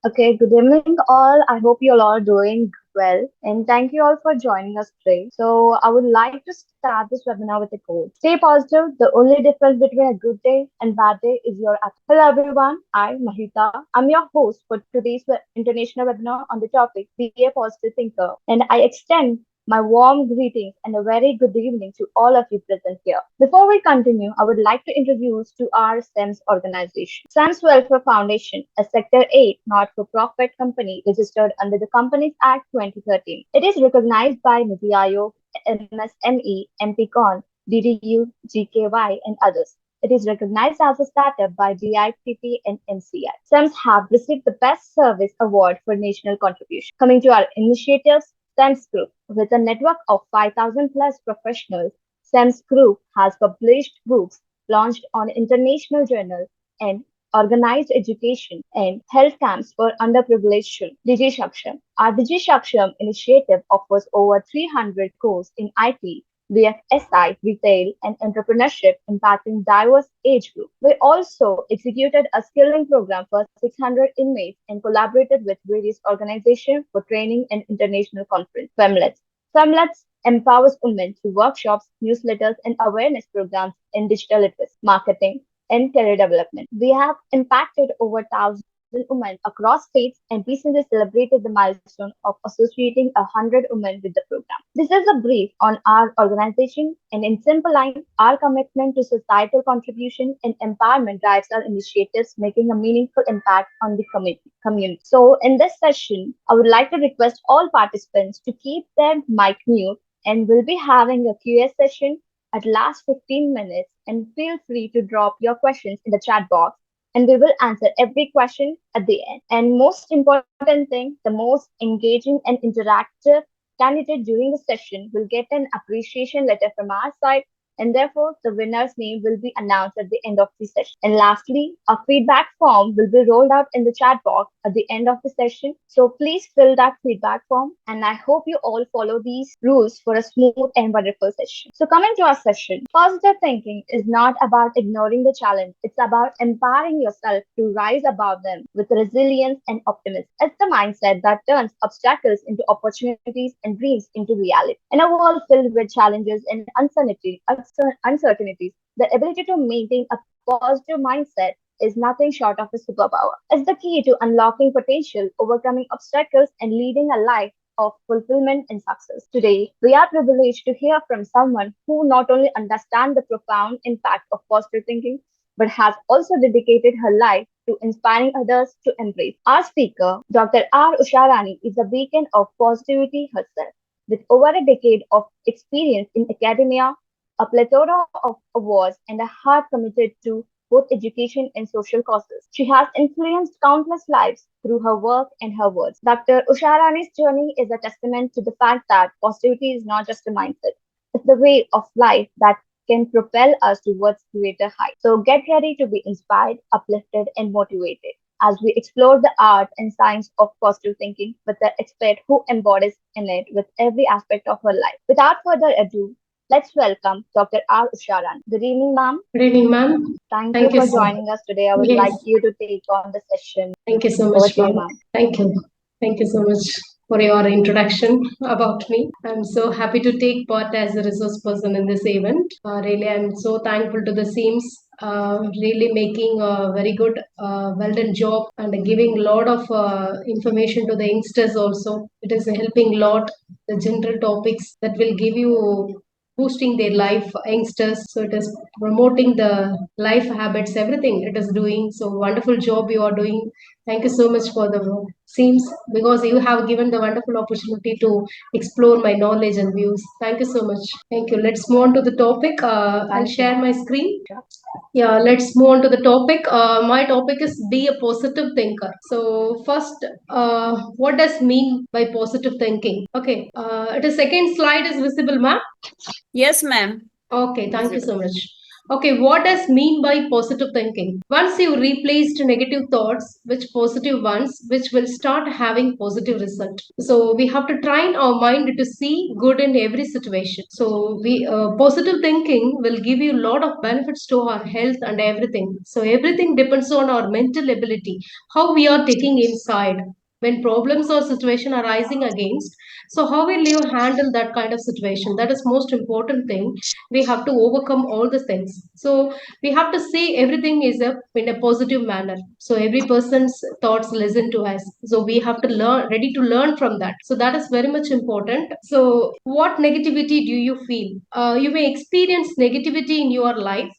Okay, good evening, all. I hope you all are doing well, and thank you all for joining us today. So, I would like to start this webinar with a quote. Stay positive. The only difference between a good day and bad day is your attitude. Hello, everyone. I'm Mahita. I'm your host for today's international webinar on the topic Be a Positive Thinker, and I extend my warm greetings and a very good evening to all of you present here. Before we continue, I would like to introduce to our SEMS organization. SEMS Welfare Foundation, a Sector 8 not-for-profit company registered under the Companies Act 2013. It is recognized by NITI Aayog, MSME, MPCON, DDU, GKY, and others. It is recognized as a startup by DIPP and MCI. SEMS have received the Best Service Award for National Contribution. Coming to our initiatives, SEMS Group. With a network of 5,000 plus professionals, SEMS Group has published books, launched on international journals, and organized education and health camps for underprivileged children. DigiSaksham. Our DigiSaksham initiative offers over 300 courses in IT, BFSI, retail, and entrepreneurship impacting diverse age groups. We also executed a skilling program for 600 inmates and collaborated with various organizations for training and international conference. FEMLETS. FEMLETS empowers women through workshops, newsletters, and awareness programs in digital literacy, marketing, and career development. We have impacted over 1,000 women across states and recently celebrated the milestone of associating 100 women with the program. This is a brief on our organization, and in simple lines, our commitment to societal contribution and empowerment drives our initiatives, making a meaningful impact on the community. So, in this session, I would like to request all participants to keep their mic mute, and we'll be having a Q&A session at last 15 minutes, and feel free to drop your questions in the chat box, and we will answer every question at the end. And most important thing, the most engaging and interactive candidate during the session will get an appreciation letter from our side, and therefore the winner's name will be announced at the end of the session. And lastly, a feedback form will be rolled out in the chat box at the end of the session. So please fill that feedback form, and I hope you all follow these rules for a smooth and wonderful session. So coming to our session, positive thinking is not about ignoring the challenge. It's about empowering yourself to rise above them with resilience and optimism. It's the mindset that turns obstacles into opportunities and dreams into reality. In a world filled with challenges and uncertainties, the ability to maintain a positive mindset is nothing short of a superpower. It's the key to unlocking potential, overcoming obstacles, and leading a life of fulfillment and success. Today, we are privileged to hear from someone who not only understands the profound impact of positive thinking, but has also dedicated her life to inspiring others to embrace. Our speaker, Dr. R. Usharani, is a beacon of positivity herself. With over a decade of experience in academia, a plethora of awards, and a heart committed to both education and social causes, she has influenced countless lives through her work and her words. Dr. Usharani's journey is a testament to the fact that positivity is not just a mindset, it's the way of life that can propel us towards greater heights. So get ready to be inspired, uplifted, and motivated as we explore the art and science of positive thinking with the expert who embodies in it with every aspect of her life. Without further ado, let's welcome Dr. R. Usharan. Good evening, ma'am. Good evening, ma'am. Thank you Thank you for so much. joining us today. I would Yes, like you to take on the session. thank you so Over much, to you, ma'am. ma'am. Thank you. Thank you so much for your introduction about me. I'm so happy to take part as a resource person in this event. Really, I'm so thankful to the SEMS, really making a very good, well done job and giving a lot of information to the youngsters also. It is helping a lot, the general topics that will give you boosting their life youngsters, so it is promoting the life habits, everything it is doing. So wonderful job you are doing. Thank you so much for the seems, because you have given the wonderful opportunity to explore my knowledge and views. Thank you so much. Thank you. Let's move on to the topic. I'll Thank you, share ma'am. my screen. Yeah, let's move on to the topic. My topic is be a positive thinker. So first, what does mean by positive thinking? Okay, the second slide is visible, ma'am. Yes, ma'am. Okay, thank you so much. Okay, what does mean by positive thinking? Once you replaced negative thoughts with positive ones, which will start having positive result. So we have to train our mind to see good in every situation. So we positive thinking will give you a lot of benefits to our health and everything. So everything depends on our mental ability, how we are taking inside when problems or situation are rising against. So how will you handle that kind of situation? That is most important thing. We have to overcome all the things. So we have to see everything is a in a positive manner. So every person's thoughts listen to us, so we have to learn, ready to learn from that. So that is very much important. So what negativity do you feel? You may experience negativity in your life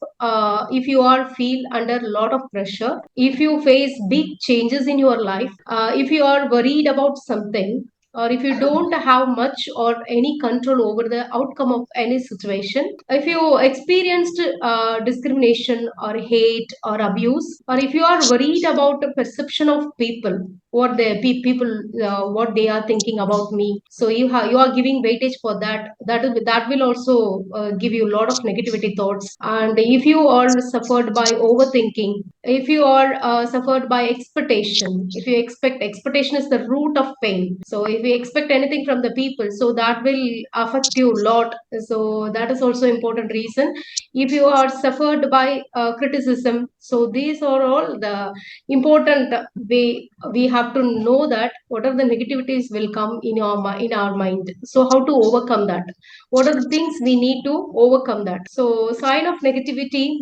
if you are feel under a lot of pressure, if you face big changes in your life, if you are worried about something, or if you don't have much or any control over the outcome of any situation, if you experienced discrimination or hate or abuse, or if you are worried about the perception of people, what the people what they are thinking about me, so you are giving weightage for that, that will also give you a lot of negativity thoughts. And if you are suffered by overthinking, if you are suffered by expectation, if you expect, expectation is the root of pain. So if you expect anything from the people, so that will affect you a lot. So that is also important reason. If you are suffered by criticism, so these are all the important way. We have to know that what are the negativities will come in in our mind, so how to overcome that, what are the things we need to overcome that. So sign of negativity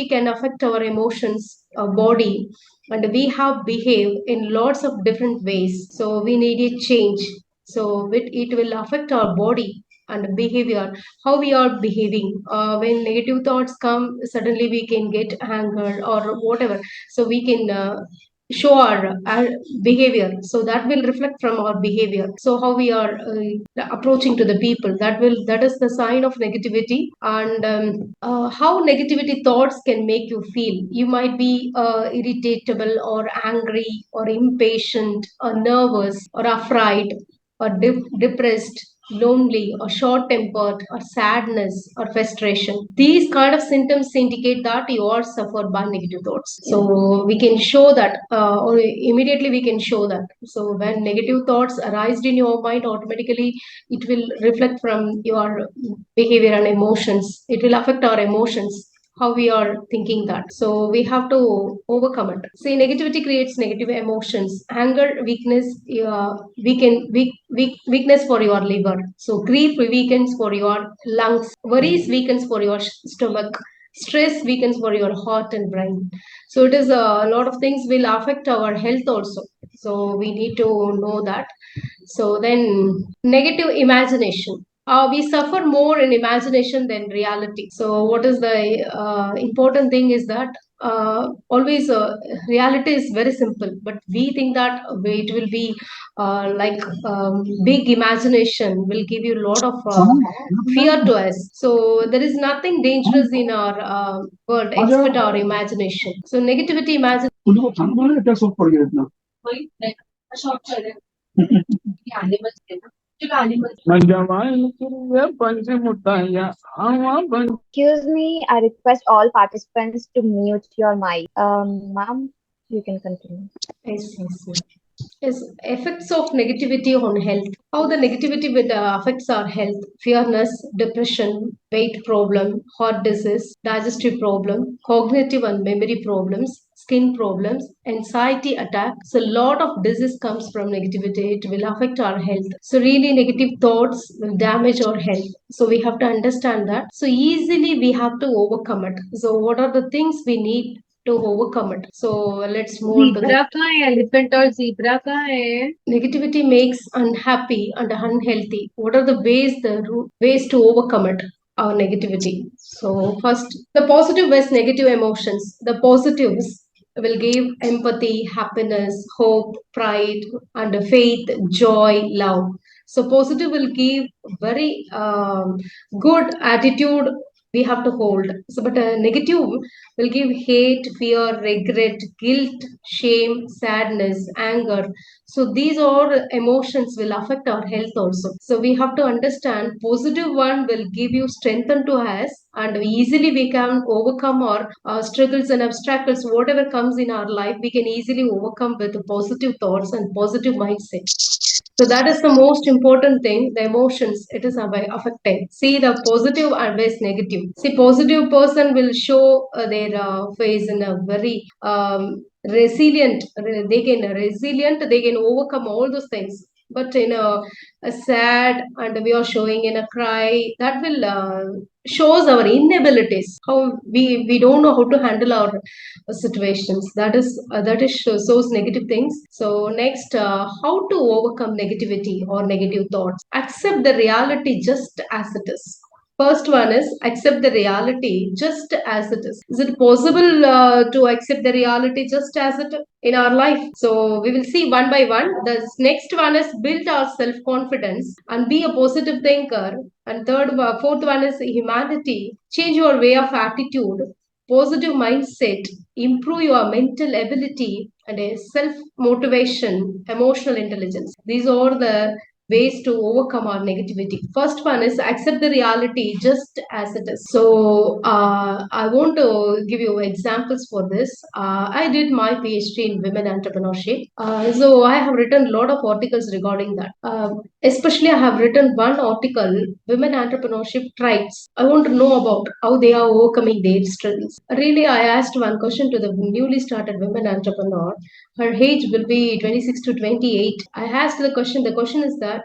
can affect our emotions, our body, and we have behaved in lots of different ways, so we need a change. So it will affect our body and behavior, how we are behaving. When negative thoughts come, suddenly we can get anger or whatever, so we can show our behavior, so that will reflect from our behavior. So how we are approaching to the people, that is the sign of negativity. And how negativity thoughts can make you feel. You might be irritable or angry or impatient or nervous or afraid or depressed, lonely or short tempered or sadness or frustration. These kind of symptoms indicate that you are suffered by negative thoughts. So we can show that, or immediately we can show that. So when negative thoughts arise in your mind, automatically it will reflect from your behavior and emotions. It will affect our emotions, how we are thinking that. So we have to overcome it. See, negativity creates negative emotions. Anger, weakness, weakness for your liver. So grief weakens for your lungs. Worries weakens for your stomach. Stress weakens for your heart and brain. So it is a lot of things will affect our health also. So we need to know that. So then, negative imagination. We suffer more in imagination than reality. So what is the important thing is that always reality is very simple, but we think that it will be like big imagination will give you a lot of fear to us. So there is nothing dangerous in our world except our imagination. So negativity imagination. Excuse me, I request all participants to mute your mic. Ma'am, you can continue. Yes, yes, yes. Is effects of negativity on health. How the negativity will affects our health: fearness, depression, weight problem, heart disease, digestive problem, cognitive and memory problems, skin problems, anxiety attack. So a lot of disease comes from negativity. It will affect our health. So really negative thoughts will damage our health. So we have to understand that. So easily we have to overcome it. So what are the things we need to overcome it? So let's move on to the zebra कहाँ है elephant और zebra कहाँ है negativity makes unhappy and unhealthy. What are the ways, ways to overcome it? Our negativity. So first, the positive ways, negative emotions. The positives will give empathy, happiness, hope, pride, and faith, joy, love. So positive will give very good attitude we have to hold. So, but negative will give hate, fear, regret, guilt, shame, sadness, anger. So these all emotions will affect our health also. So we have to understand positive one will give you strength unto us, and easily we can overcome our struggles and obstacles. Whatever comes in our life, we can easily overcome with positive thoughts and positive mindset. So that is the most important thing. The emotions it is affecting. See the positive and base negative. See positive person will show their face in a very resilient. They can resilient. They can overcome all those things. But in a sad and we are showing in a cry that will shows our inabilities. How we don't know how to handle our situations. That is shows negative things. So next, how to overcome negativity or negative thoughts? Accept the reality just as it is. First one is accept the reality just as it is. Is it possible to accept the reality just as it in our life? So we will see one by one. The next one is build our self confidence and be a positive thinker. And fourth one is humanity. Change your way of attitude, positive mindset, improve your mental ability, and a self motivation, emotional intelligence. These are the ways to overcome our negativity. First one is accept the reality just as it is. So I want to give you examples for this. I did my PhD in women entrepreneurship. So I have written a lot of articles regarding that. Especially I have written one article, Women Entrepreneurship Tribes. I want to know about how they are overcoming their struggles. Really, I asked one question to the newly started women entrepreneur. Her age will be 26 to 28. I asked the question is that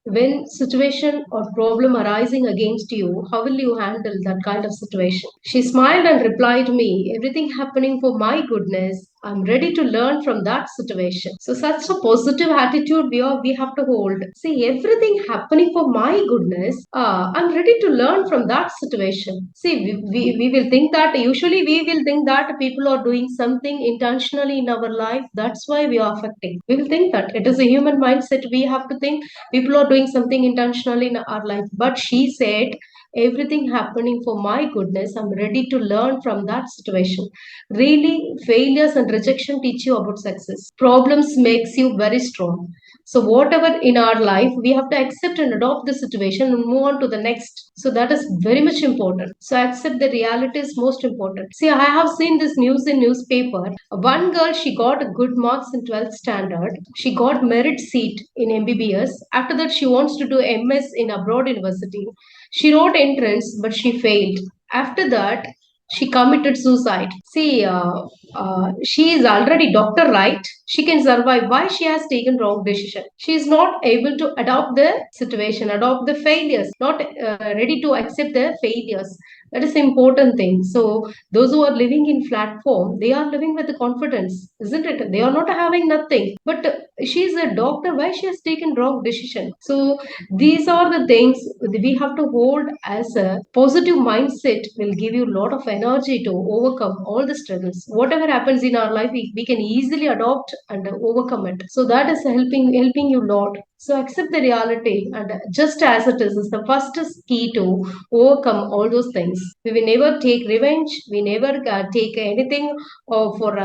when situation or problem arising against you, how will you handle that kind of situation? She smiled and replied me, everything happening for my goodness. I'm ready to learn from that situation. So such a positive attitude we have to hold. See, everything happening for my goodness. I'm ready to learn from that situation. See, we will think that usually we will think that people are doing something intentionally in our life. That's why we are affecting. We will think that it is a human mindset. We have to think people are doing something intentionally in our life. But she said, everything happening for my goodness, I'm ready to learn from that situation. Really, failures and rejection teach you about success. Problems makes you very strong. So whatever in our life, we have to accept and adopt the situation and move on to the next. So that is very much important. So accept the reality is most important. See, I have seen this news in newspaper. One girl, she got good marks in 12th standard. She got merit seat in MBBS. After that, she wants to do MS in abroad university. She wrote entrance, but she failed. After that, she committed suicide. See, she is already doctor, right? She can survive. Why she has taken wrong decision? She is not able to adopt the situation, adopt the failures, not ready to accept the failures. That is the important thing. So those who are living in platform, they are living with the confidence, isn't it? They are not having nothing. But she is a doctor. Why she has taken wrong decision? So these are the things we have to hold as a positive mindset will give you a lot of energy to overcome all the struggles. Whatever happens in our life, we can easily adopt and overcome it. So that is helping you a lot. So accept the reality and just as it is the first key to overcome all those things. We will never take revenge. We never take anything for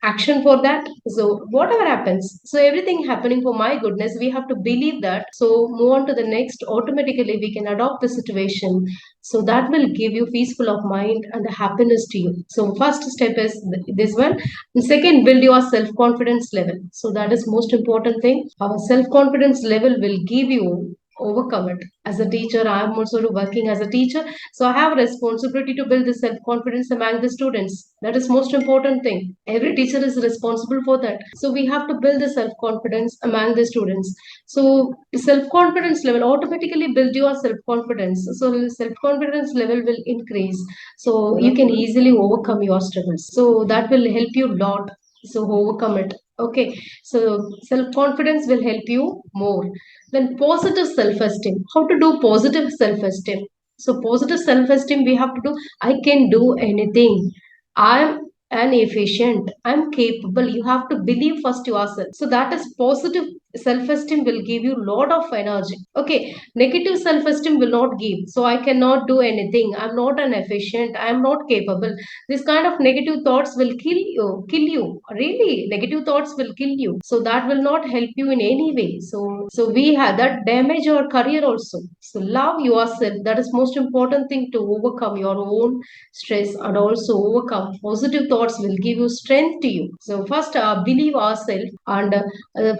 action for that. So whatever happens, so everything happening for my goodness, we have to believe that. So move on to the next. Automatically, we can adopt the situation. So that will give you peaceful of mind and happiness to you. So first step is this one. And second, build your self confidence level. So that is most important thing. Our self confidence level will give you overcome it. As a teacher, I am also working as a teacher, so I have a responsibility to build the self confidence among the students. That is most important thing. Every teacher is responsible for that. So we have to build the self confidence among the students. So self confidence level automatically build your self confidence. So self confidence level will increase. So you can easily overcome your struggles. So that will help you a lot. So overcome it. Okay. So self confidence will help you more. Then positive self-esteem. How to do positive self-esteem? So positive self-esteem we have to do. I can do anything. I'm and efficient. I'm capable. You have to believe first yourself. So that is positive self-esteem will give you lot of energy. Okay, negative self-esteem will not give. So I cannot do anything. I'm not an efficient. I'm not capable. This kind of negative thoughts will kill you. Kill you. Really, negative thoughts will kill you. So that will not help you in any way. So we have that damage your career also. So love yourself. That is most important thing to overcome your own stress and also overcome. Positive thoughts will give you strength to you. So first, believe ourselves, and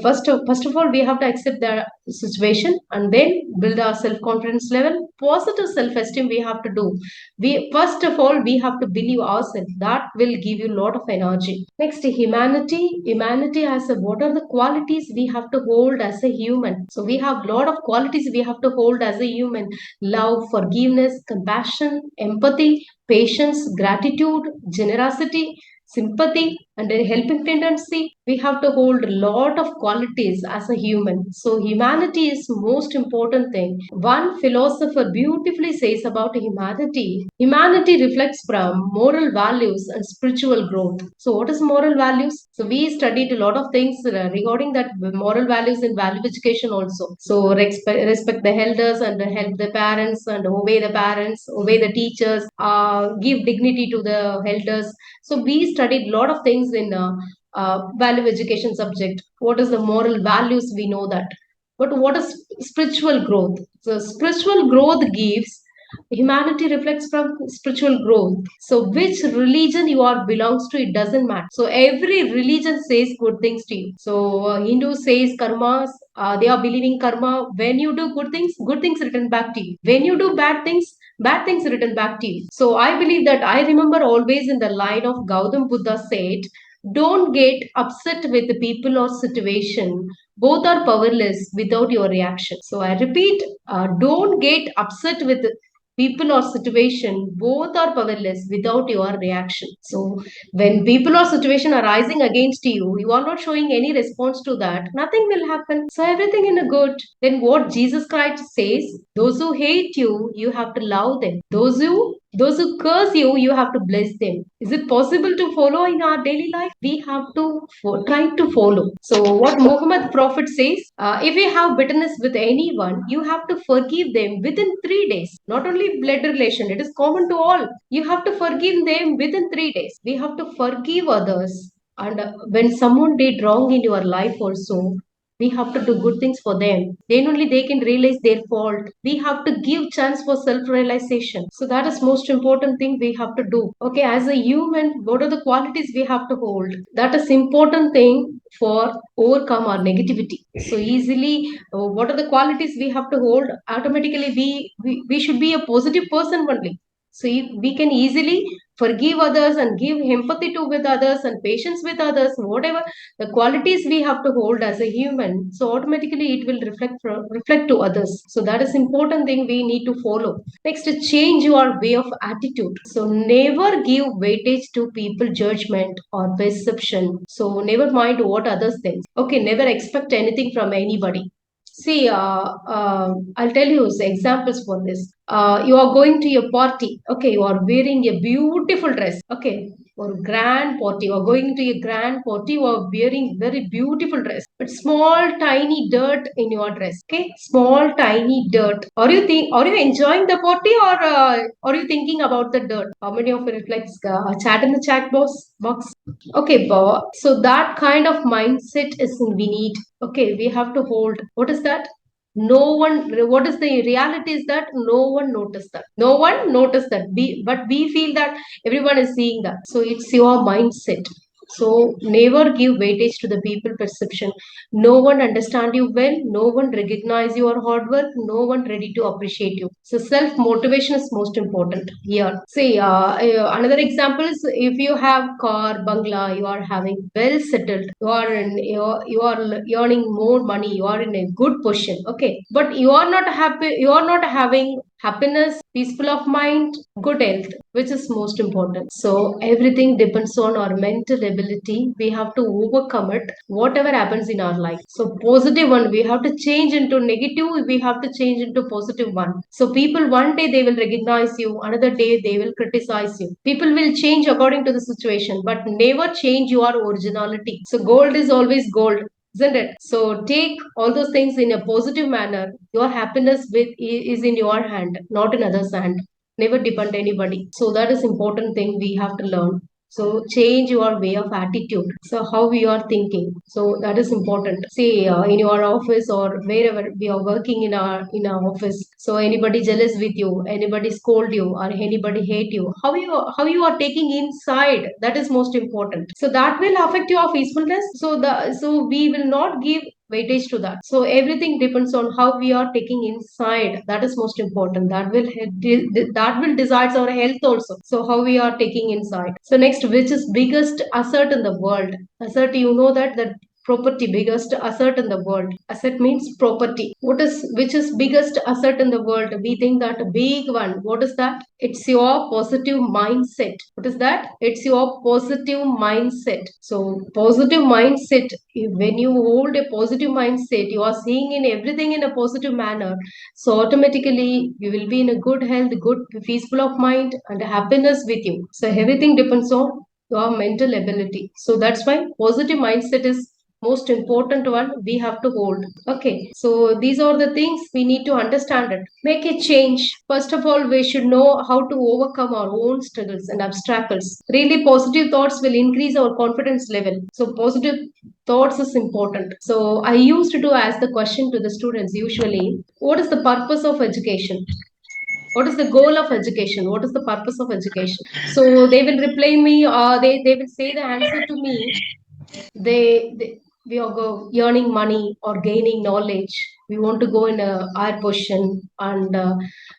first of all, we have to accept the situation and then build our self confidence level. Positive self esteem we have to do. We first of all we have to believe ourselves. That will give you a lot of energy. Next, humanity. Humanity has what are the qualities we have to hold as a human? So we have a lot of qualities we have to hold as a human: love, forgiveness, compassion, empathy, patience, gratitude, generosity, sympathy, and a helping tendency. We have to hold a lot of qualities as a human. So humanity is most important thing. One philosopher beautifully says about humanity. Humanity reflects from moral values and spiritual growth. So what is moral values? So we studied a lot of things regarding that moral values in value education also. So respect the elders and help the parents and obey the teachers, give dignity to the elders. So we studied a lot of things in value education subject. What is the moral values? We know that. But what is spiritual growth? So spiritual growth gives humanity reflects from spiritual growth. So which religion you are belongs to, it doesn't matter. So every religion says good things to you. So Hindu says karmas. They are believing karma. When you do good things return back to you. When you do bad things return back to you. So I believe that I remember always in the line of Gautam Buddha said, don't get upset with the people or situation. Both are powerless without your reaction. So I repeat, don't get upset with people or situation. Both are powerless without your reaction. So when people or situation are rising against you, you are not showing any response to that, nothing will happen. So everything in a good. Then what Jesus Christ says, those who hate you, you have to love them. Those who curse you, you have to bless them. Is it possible to follow in our daily life? We have to try to follow. So what Muhammad Prophet says, if you have bitterness with anyone, you have to forgive them within 3 days. Not only blood relation, it is common to all. You have to forgive them within 3 days. We have to forgive others. And when someone did wrong in your life also, we have to do good things for them. Then only they can realize their fault. We have to give chance for self realization. So that is most important thing we have to do. Okay, as a human, what are the qualities we have to hold? That is important thing for overcome our negativity. So easily, what are the qualities we have to hold? Automatically we should be a positive person only. So we can easily forgive others and give empathy to with others and patience with others, whatever the qualities we have to hold as a human. So automatically it will reflect to others. So that is important thing we need to follow. Next, change your way of attitude. So never give weightage to people judgment or perception. So never mind what others think. Okay, never expect anything from anybody. See, I'll tell you examples for this. You are going to a party. Okay, you are wearing a beautiful dress. Okay, or grand party. You are going to a grand party. You are wearing very beautiful dress, but small tiny dirt in your dress. Okay, small tiny dirt. Are you enjoying the party, or are you thinking about the dirt? How many of you reflects chat in the chat box? Okay, so that kind of mindset is we need. Okay, we have to hold. What is that? No one. What is the reality? Is that no one noticed that. No one noticed that. But we feel that everyone is seeing that. So it's your mindset. So never give weightage to the people perception. No one understand you well. No one recognize your hard work. No one ready to appreciate you. So self motivation is most important here. See, another example is if you have car, bungalow, you are having well settled. You are earning more money. You are in a good position. Okay, but you are not happy. You are not having happiness, peaceful of mind, good health, which is most important. So everything depends on our mental ability. We have to overcome it, whatever happens in our life. So positive one, we have to change into negative, we have to change into positive one. So people one day they will recognize you, another day they will criticize you. People will change according to the situation, but never change your originality. So gold is always gold, isn't it? So take all those things in a positive manner. Your happiness is in your hand, not in others' hand. Never depend anybody. So that is important thing we have to learn. So change your way of attitude. So how we are thinking. So that is important. See, in your office or wherever we are working in our office. So anybody jealous with you, anybody scold you, or anybody hate you. How you are taking inside. That is most important. So that will affect your peacefulness. So we will not give weightage to that. So everything depends on how we are taking inside. That is most important. That will decides our health also. So how we are taking inside. So next, which is biggest asset in the world? Asset, you know that property, biggest asset in the world. Asset means property. Which is biggest asset in the world? We think that a big one. What is that? It's your positive mindset. What is that? It's your positive mindset. So positive mindset, when you hold a positive mindset, you are seeing in everything in a positive manner. So automatically you will be in a good health, good peaceful of mind and happiness with you. So everything depends on your mental ability. So that's why positive mindset is most important one we have to hold. Okay, so these are the things we need to understand it. Make a change. First of all, we should know how to overcome our own struggles and obstacles. Really, positive thoughts will increase our confidence level. So positive thoughts is important. So I used to ask the question to the students usually, what is the purpose of education? What is the goal of education? What is the purpose of education? So they will reply me, they will say the answer to me. they we are earning money or gaining knowledge. We want to go in a higher position and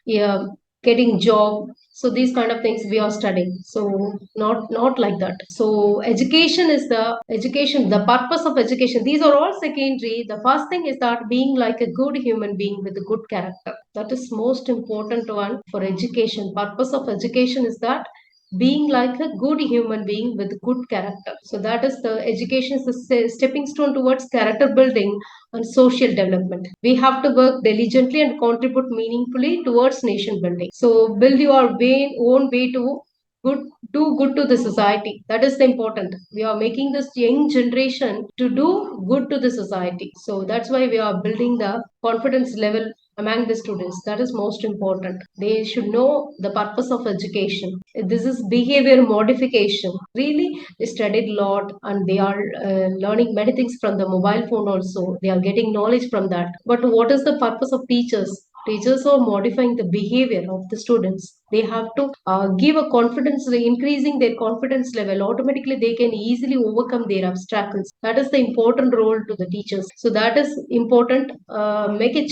yeah, getting job. So these kind of things we are studying. So not like that. So education, the purpose of education, these are all secondary. The first thing is that being like a good human being with a good character. That is most important one for education. Purpose of education is that being like a good human being with good character. So that is the education is the stepping stone towards character building and social development. We have to work diligently and contribute meaningfully towards nation building. So build your own way to good do good to the society. That is the important. We are making this young generation to do good to the society. So that's why we are building the confidence level among the students. That is most important. They should know the purpose of education. This is behavior modification. Really, they studied a lot and they are learning many things from the mobile phone also. They are getting knowledge from that. But what is the purpose of teachers? Teachers are modifying the behavior of the students. They have to give a confidence, increasing their confidence level. Automatically, they can easily overcome their obstacles. That is the important role to the teachers. So that is important. Make it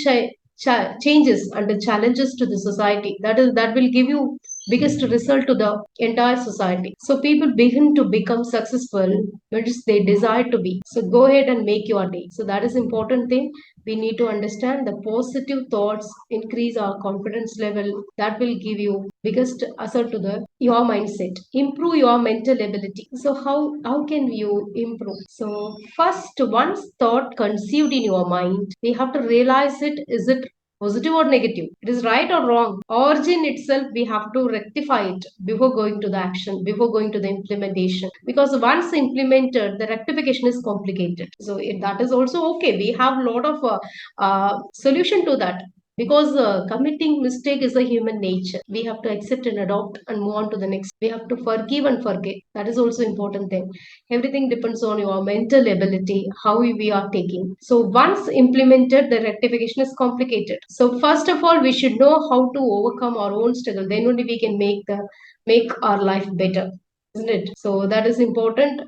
changes and the challenges to the society. That will give you biggest result to the entire society. So people begin to become successful which they desire to be. So go ahead and make your day. So that is important thing. We need to understand the positive thoughts increase our confidence level. That will give you biggest asset to the your mindset. Improve your mental ability. So how can you improve? So first, once thought conceived in your mind, we have to realize it. Is it positive or negative? It is right or wrong? Origin itself, we have to rectify it before going to the action, before going to the implementation. Because once implemented, the rectification is complicated. So that is also okay. We have a lot of solution to that. Because committing mistake is a human nature. We have to accept and adopt and move on to the next. We have to forgive and forget. That is also important thing. Everything depends on your mental ability, how we are taking. So once implemented, the rectification is complicated. So first of all, we should know how to overcome our own struggle. Then only we can make our life better, isn't it? So that is important.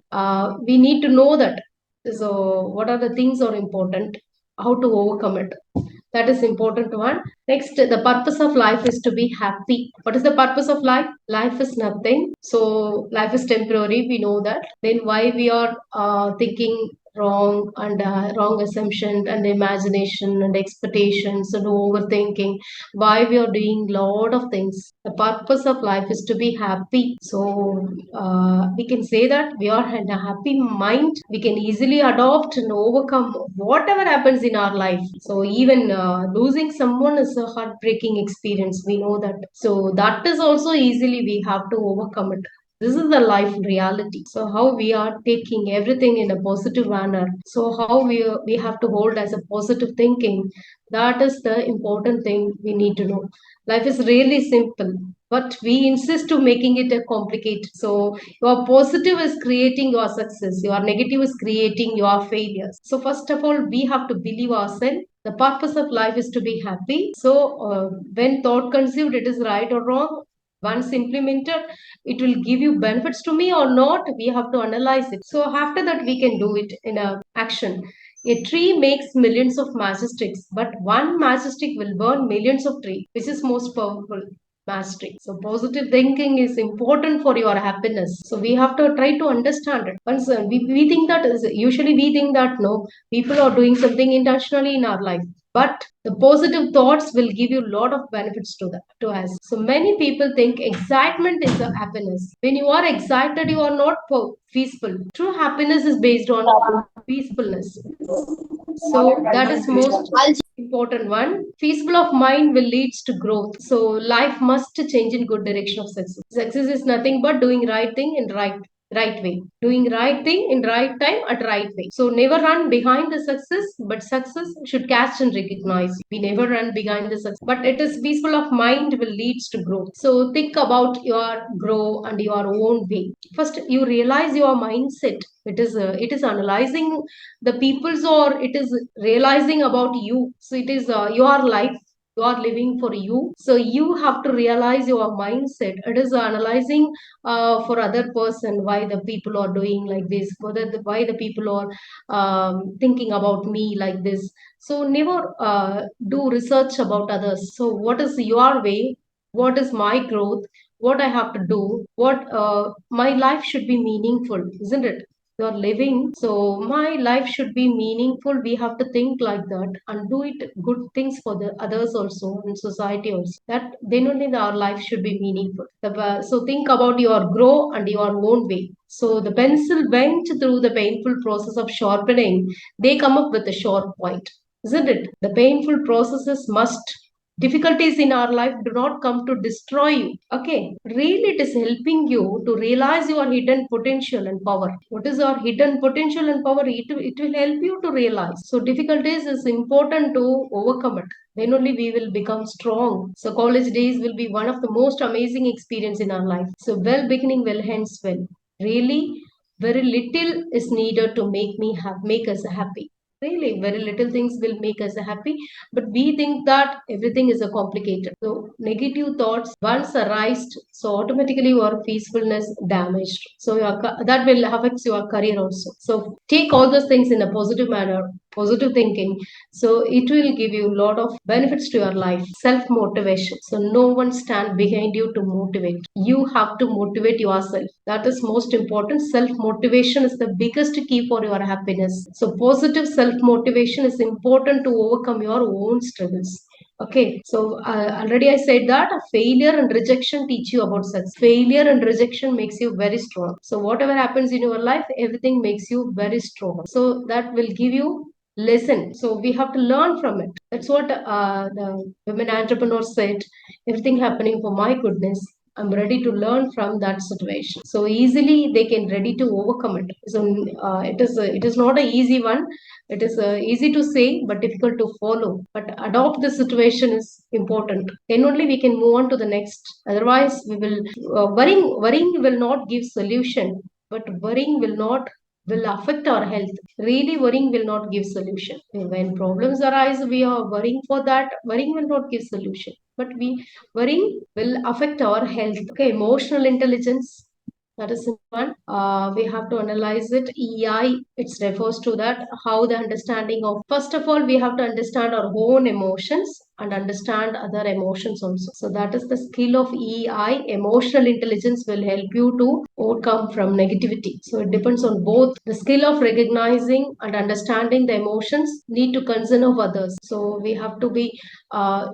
We need to know that. So what are the things are important? How to overcome it? That is important one. Next, the purpose of life is to be happy. What is the purpose of life? Life is nothing. So life is temporary. We know that. Then why we are thinking wrong assumption and imagination and expectations and overthinking. Why we are doing lot of things. The purpose of life is to be happy. So we can say that we are in a happy mind. We can easily adopt and overcome whatever happens in our life. So even losing someone is a heartbreaking experience. We know that. So that is also easily we have to overcome it. This is the life reality. So how we are taking everything in a positive manner. So how we have to hold as a positive thinking. That is the important thing we need to know. Life is really simple, but we insist to making it a complicated. So your positive is creating your success. Your negative is creating your failures. So first of all, we have to believe ourselves. The purpose of life is to be happy. So when thought conceived, it is right or wrong. Once implemented, it will give you benefits to me or not. We have to analyze it. So after that, we can do it in a action. A tree makes millions of matchsticks, but one matchstick will burn millions of trees. Which is most powerful? Matchstick. So positive thinking is important for your happiness. So we have to try to understand it. Once we think that is usually we think that no, people are doing something intentionally in our life. But the positive thoughts will give you a lot of benefits to us. So many people think excitement is a happiness. When you are excited, you are not peaceful. True happiness is based on peacefulness. So that is most important one. Peaceful of mind will leads to growth. So life must change in good direction of success. Success is nothing but doing right thing in right way, doing right thing in right time at right way. So never run behind the success, but success should catch and recognize you. We never run behind the success, but it is peaceful of mind will leads to growth. So think about your grow and your own way. First you realize your mindset. It is analyzing the people's, or it is realizing about you. So it is your life you are living for you. So you have to realize your mindset. It is analyzing for other person, why the people are doing like this, why the people are thinking about me like this. So never do research about others. So what is your way? What is my growth? What I have to do? What my life should be meaningful, isn't it? You're living. So my life should be meaningful. We have to think like that and do it good things for the others also and society also. That then only our life should be meaningful. So think about your grow and your own way. So the pencil went through the painful process of sharpening. They come up with a sharp point, isn't it? The painful processes must. Difficulties in our life do not come to destroy you. Okay. Really, it is helping you to realize your hidden potential and power. What is our hidden potential and power? It will help you to realize. So, difficulties is important to overcome it. Then only we will become strong. So, college days will be one of the most amazing experience in our life. So, well beginning, well ends well. Really, very little is needed to make us happy. Really, very little things will make us happy, but we think that everything is a complicated. So negative thoughts once arised, so automatically your peacefulness damaged. So that will affect your career also. So take all those things in a positive manner, positive thinking. So it will give you a lot of benefits to your life. Self motivation. So no one stand behind you to motivate. You have to motivate yourself. That is most important. Self motivation is the biggest key for your happiness. So positive self motivation is important to overcome your own struggles. Okay, so already I said that failure and rejection teach you about success. Failure and rejection makes you very strong. So whatever happens in your life, everything makes you very strong. So that will give you lesson. So we have to learn from it. That's what the women entrepreneurs said. Everything happening for my goodness. I'm ready to learn from that situation. So easily they can ready to overcome it. So it is not an easy one. It is easy to say but difficult to follow. But adopt the situation is important. Then only we can move on to the next. Otherwise, we will worrying will not give solution. But worrying will affect our health. Really, worrying will not give solution. When problems arise, we are worrying for that. Worrying will not give solution. But worrying will affect our health. Okay, emotional intelligence. That is one. We have to analyze it. EI, it refers to that how the understanding of, first of all, we have to understand our own emotions. and understand other emotions also. So that is the skill of EI. Emotional intelligence will help you to overcome from negativity. So it depends on both the skill of recognizing and understanding the emotions, need to concern of others. So we have to be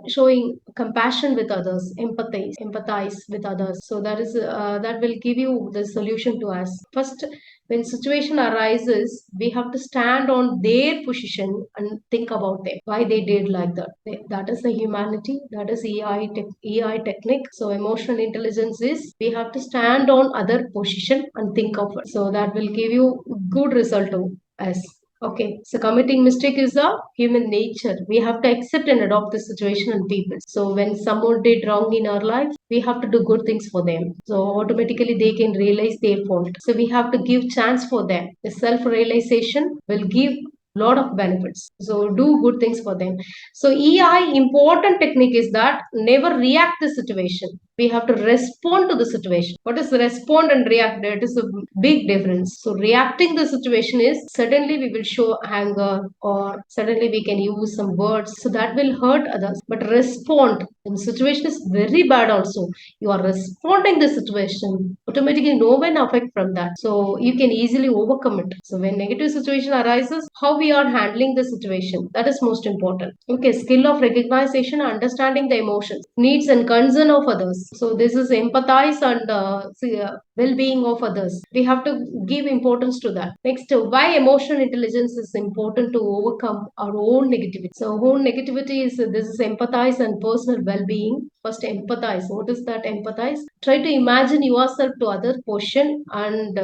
showing compassion with others, empathize with others. So that will give you the solution to us. First, when situation arises, we have to stand on their position and think about them, why they did like that. That is the humanity. That is EI technique. So emotional intelligence is we have to stand on other position and think of it. So that will give you good result to us. Okay, so committing mistake is a human nature. We have to accept and adopt the situation and people. So when someone did wrong in our life, we have to do good things for them. So automatically they can realize their fault. So we have to give chance for them. The self-realization will give lot of benefits. So do good things for them. So EI important technique is that never react the situation. We have to respond to the situation. What is respond and react? It is a big difference. So reacting the situation is suddenly we will show anger or suddenly we can use some words. So that will hurt others. But respond. The situation is very bad also. You are responding the situation. Automatically no one affect from that. So you can easily overcome it. So when negative situation arises, how we are handling the situation. That is most important. Okay, skill of recognition, understanding the emotions, needs and concern of others. So this is empathize and well-being of others. We have to give importance to that. Next, why emotional intelligence is important to overcome our own negativity. So own negativity is this is empathize and personal well-being. First, empathize. What is that empathize? Try to imagine yourself to other person and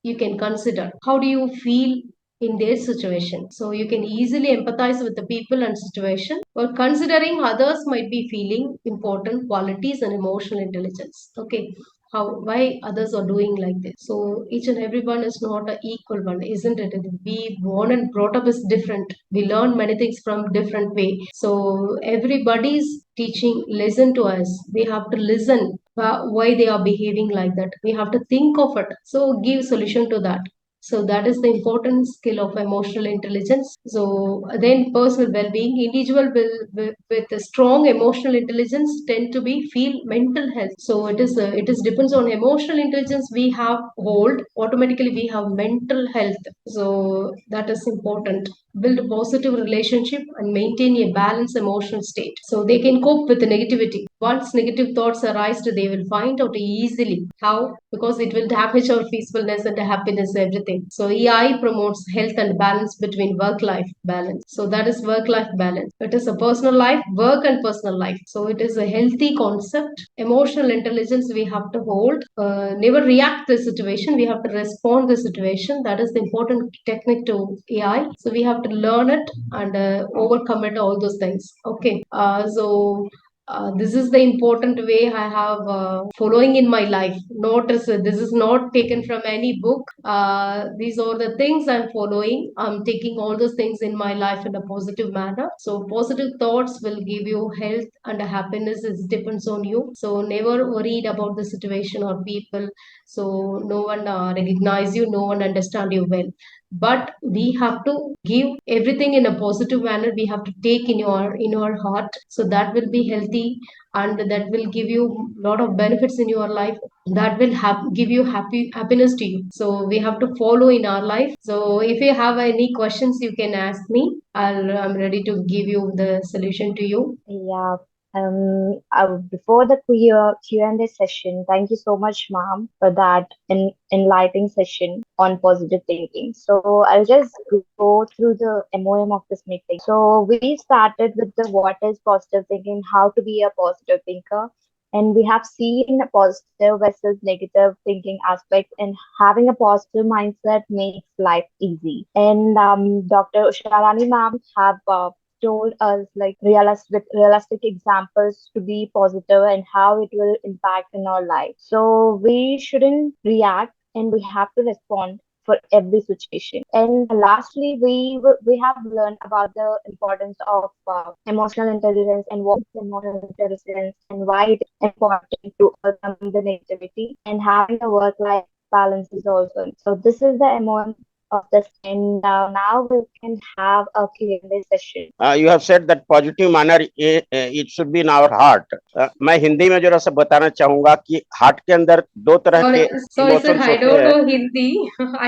you can consider how do you feel in their situation. So you can easily empathize with the people and situation, or considering others might be feeling important qualities and emotional intelligence. Okay, how why others are doing like this. So each and everyone is not an equal one, isn't it? We born and brought up is different. We learn many things from different way. So everybody's teaching listen to us. We have to listen why they are behaving like that. We have to think of it. So give solution to that. So that is the important skill of emotional intelligence. So then personal well-being, individual will with a strong emotional intelligence tend to be feel mental health. So it is depends on emotional intelligence we have hold, automatically we have mental health. So that is important. Build a positive relationship and maintain a balanced emotional state. So they can cope with the negativity. Once negative thoughts arise, they will find out easily how, because it will damage our peacefulness and happiness, everything. So EI promotes health and balance between work-life balance. So that is work-life balance. It is a personal life, work and personal life. So it is a healthy concept. Emotional intelligence we have to hold. Never react the situation. We have to respond the situation. That is the important technique to AI. So we have to learn it and overcome it. All those things. Okay. This is the important way I have following in my life. Notice this is not taken from any book. These are the things I'm following. I'm taking all those things in my life in a positive manner. So positive thoughts will give you health and happiness. It depends on you. So never worried about the situation or people. So no one recognize you, no one understand you well. But we have to give everything in a positive manner. We have to take in your heart. So that will be healthy and that will give you a lot of benefits in your life. That will give you happiness to you. So we have to follow in our life. So if you have any questions, you can ask me. I'm ready to give you the solution to you. Yeah. Before the Q&A session, thank you so much, ma'am, for that enlightening session on positive thinking. So I'll just go through the MOM of this meeting. So we started with the what is positive thinking, how to be a positive thinker, and we have seen positive versus negative thinking aspects, and having a positive mindset makes life easy. And Dr. Usharani ma'am have told us like realistic examples to be positive and how it will impact in our life. So we shouldn't react and we have to respond for every situation. And lastly, we have learned about the importance of emotional intelligence and what is emotional intelligence and why it is important to overcome the negativity and having a work-life balance is also. So this is the MOM of this, and now we can have a Q&A session. You have said that positive manner it should be in our heart. मैं हिंदी में जरा सा बताना चाहूंगा कि heart के अंदर दो तरह Sorry, के sorry, sir. इमोशंस I होते don't हैं. know Hindi.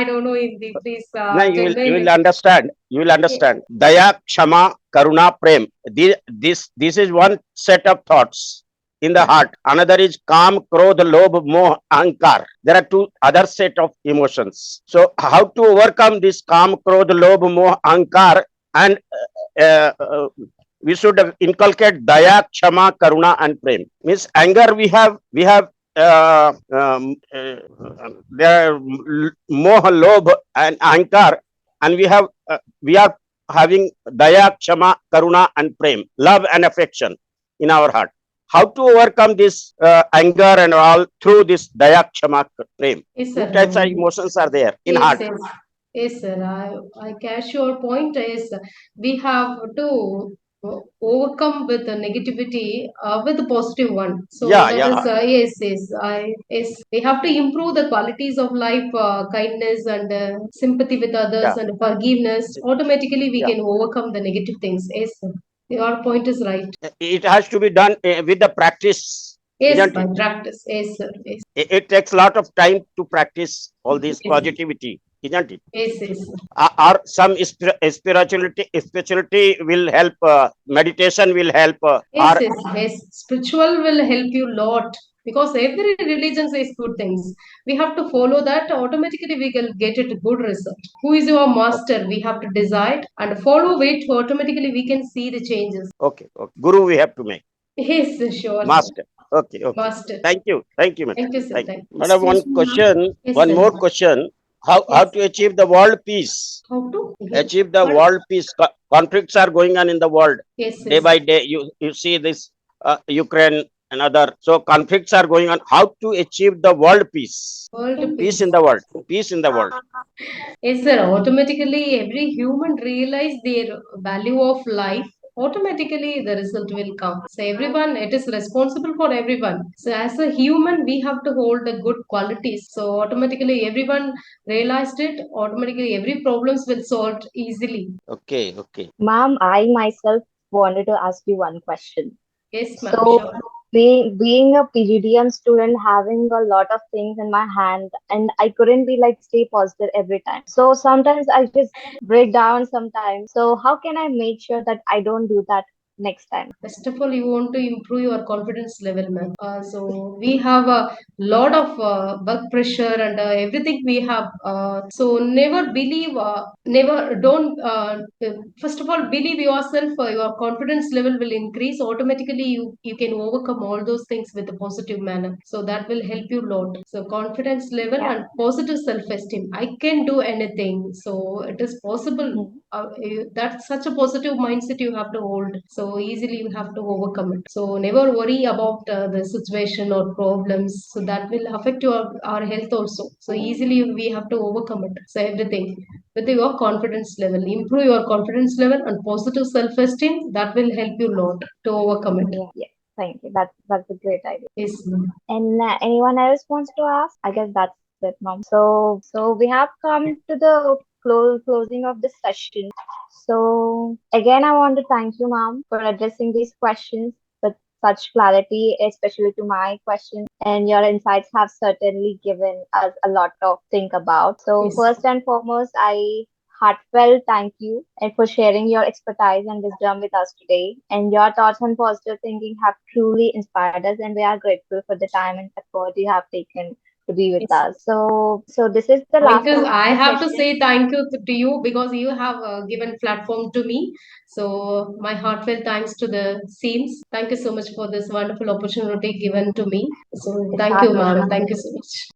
I don't know Hindi. Please नहीं, tell you me. will understand. You will understand. Daya, Kshama, Karuna, Prem. This is one set of thoughts in the heart. Another is Kam, Krodh, Lobh, Moh, Ahankar. There are two other set of emotions. So how to overcome this Kam, Krodh, Lobh, Moh, Ahankar, and uh, uh, we should inculcate Daya, Kshama, Karuna, and Prem. Means anger we have there are moh, lobh, and ahankar, and we are having daya, kshama, karuna, and prem, love and affection in our heart. How to overcome this anger and all through this daya, kshama, prem? Yes, Two sir. types of emotions are there in Yes, heart. yes. Yes, sir. I catch your point. Is we have to overcome with the negativity with the positive one. So Yeah, that yeah, is yes, yes. We have to improve the qualities of life, kindness and sympathy with others yeah, and forgiveness. Automatically, we yeah. can overcome the negative things. Yes, sir. Your point is right. It has to be done with the practice, Yes, isn't by it? practice. Yes, sir. Yes, It takes a lot of time to practice all this yes, positivity, isn't it? yes, yes. Or some spirituality will help, meditation will help, Yes, or yes, yes. Spiritual will help you a lot because every religion says good things. We have to follow that. Automatically, we will get it good result. Who is your okay, master? We have to decide and follow it. Automatically, we can see the changes. okay, guru we have to make, Yes, sure, sir. master. Okay. Master. Thank you, madam. Thank you, sir. Thank you, Thank you. madam. Excuse me, ma'am. Yes, One sir. more question. How Yes. to achieve the world peace? How to? Achieve the What? world peace. Conflicts are going on in the world Yes, day yes. by day. You see this Ukraine and other. So conflicts are going on. How to achieve the world peace? World Peace peace. in the world. Peace in the world. Yes, sir. Automatically, every human realize their value of life. Automatically, the result will come. So everyone, it is responsible for everyone. So as a human, we have to hold the good qualities. So automatically, everyone realized it. Automatically, every problems will solved easily. Okay. Ma'am, I myself wanted to ask you one question. Yes, ma'am. So, Sure. being a PGDM student, having a lot of things in my hand, and I couldn't be like stay positive every time. So sometimes I just break down sometimes. So how can I make sure that I don't do that next time? First of all, you want to improve your confidence level, ma'am. So we have a lot of work pressure and everything we have. So never believe, never don't. First of all, believe yourself. Your confidence level will increase automatically. You can overcome all those things with a positive manner. So that will help you a lot. So confidence level Yeah. and positive self-esteem. I can do anything. So it is possible. Mhm. That's such a positive mindset you have to hold. So easily you have to overcome it. So never worry about the situation or problems. So that will affect our health also. So easily we have to overcome it. So everything with your confidence level, improve your confidence level and positive self-esteem. That will help you a lot to overcome it. Yeah. Thank you. That's a great idea. Yes, ma'am. And anyone else wants to ask? I guess that's it, mom. So we have come to the closing of this session. So again, I want to thank you, ma'am, for addressing these questions with such clarity, especially to my questions. And your insights have certainly given us a lot to think about. So Yes. first and foremost, I heartfelt thank you and for sharing your expertise and wisdom with us today. And your thoughts on positive thinking have truly inspired us, and we are grateful for the time and effort you have taken to be with Yes. us. So this is the Thank last you. of I the have to session. say thank you to you because you have given platform to me. So my heartfelt thanks to the SEMS. Thank you so much for this wonderful opportunity given to me. So It's thank our you, pleasure, ma'am. ma'am. Thank you so much.